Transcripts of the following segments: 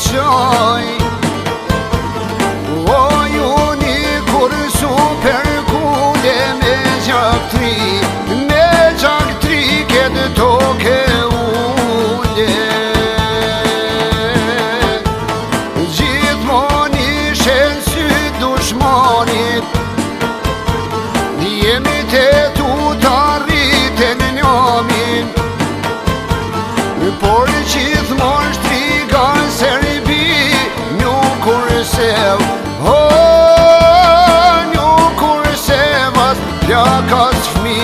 qaj. O juni kur super kule me gjaktri, këtë toke ule. Gjithmoni shen sy dushmanit, jemi të tuta rriten njomin, por gjithmon shtriga serbi njukur sev, njukur sevas plakas fmi.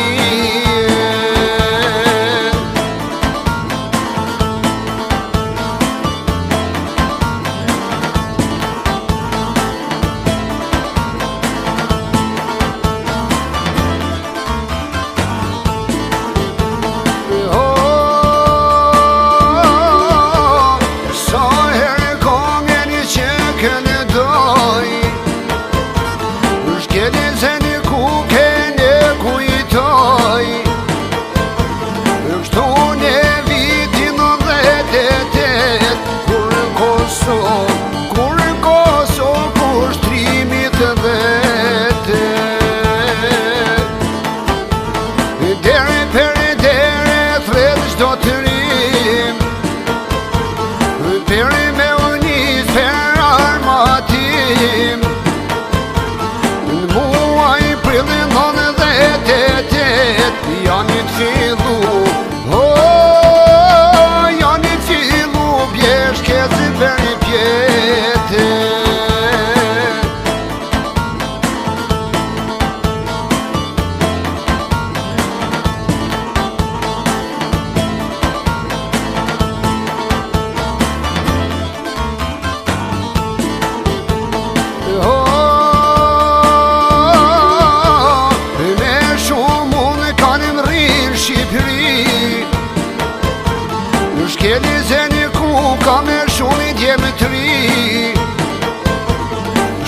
Shkeli zeni ku ka me shumë i djemë të ri,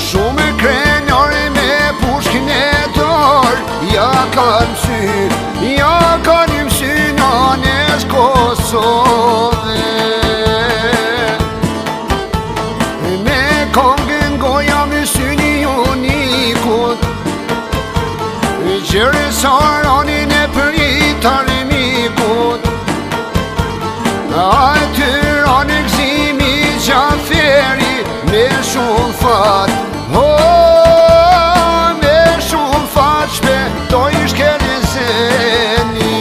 shumë e krenjore me pushkin e dorë, ja ka mësy njones Kosove. Me kongën goja me syni unikut, gjere saranin e pritar mikut, atyr anë gzimi Gjaferi me shumë fat, me shumë fat shpetoj shkeli zeni.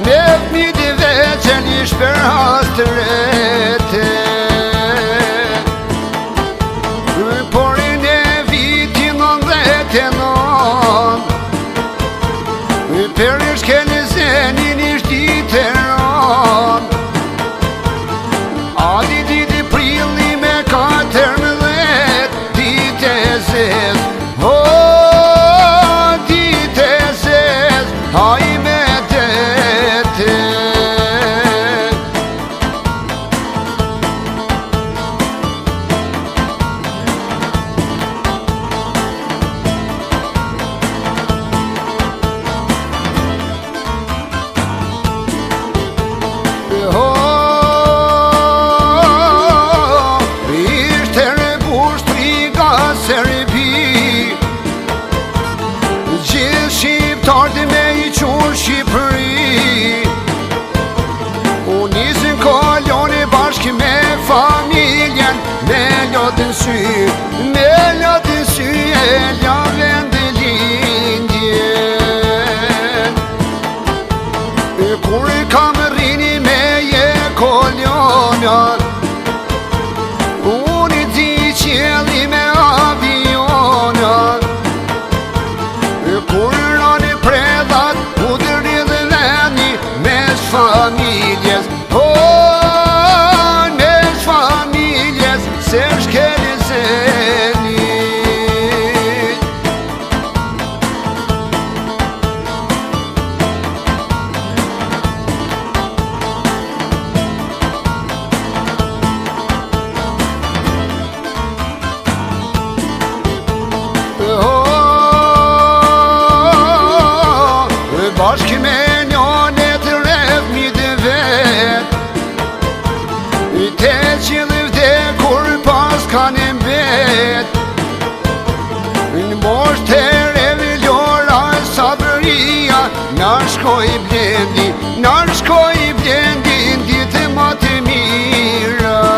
Me fmit veqen ish për hasrete, por në vitin 99 për shkeli zenin ish ditë ran. Adi diti prilli me 14 ditë e zez, ditë e zez, haj me familjes, po nes familjes, se shkeli zeni. Bashkë me njone të revmi të vet, te qilë vdekur pas kanë mbet. Në mosh të revi ljora sabëria, na shkoj blendi, na shkoj blendi, ditë më të mirat.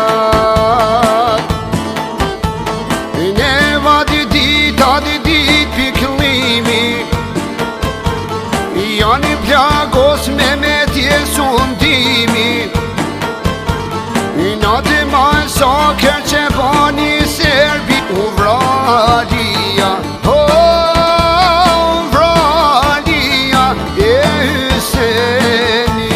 Ne vadi dita di dit piklimi, janë plagos me tjesundimi. Në të masakër që bani serbi, u vralia, vralia e Hyseni.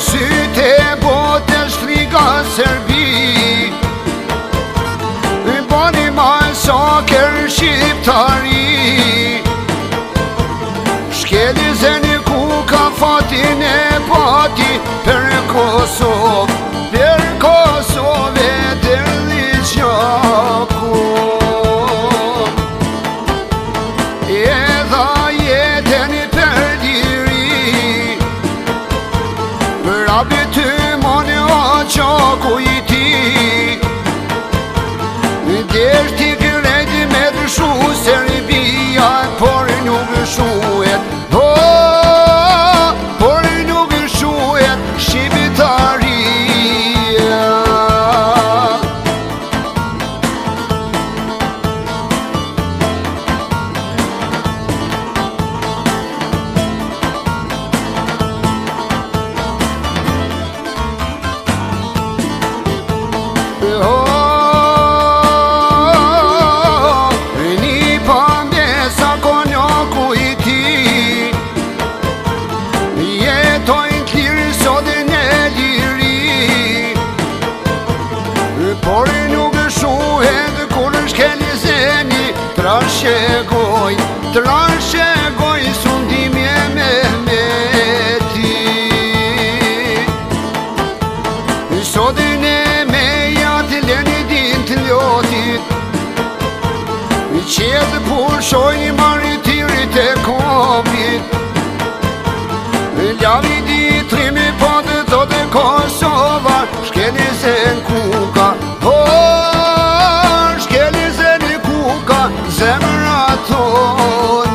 Syte botës friga Serbi, bani masakër shqiptari. Shkeli zeni ku ka fatin e pati, për Kosovë e dërli qaku. Edha jetën për diri, rabi të mone o qaku i ti. Deshti kërejti me dëshu Serbia, por nuk shuhet, por nuk shuhet Shqiptaria. Një pambesa konjaku i ti, jetojnë t'lirë sot në liri, por nuk shuhet kur shkeli zeni. Trashegoj sundimje me Mehmeti. Sot në meja të leni din të ljotit, qedë pushojnë maritirit e kopit. Ljavi ditrimi po të thotë Kosova, shkeli zen kuka, shkeli zen kuka, zemra tonë.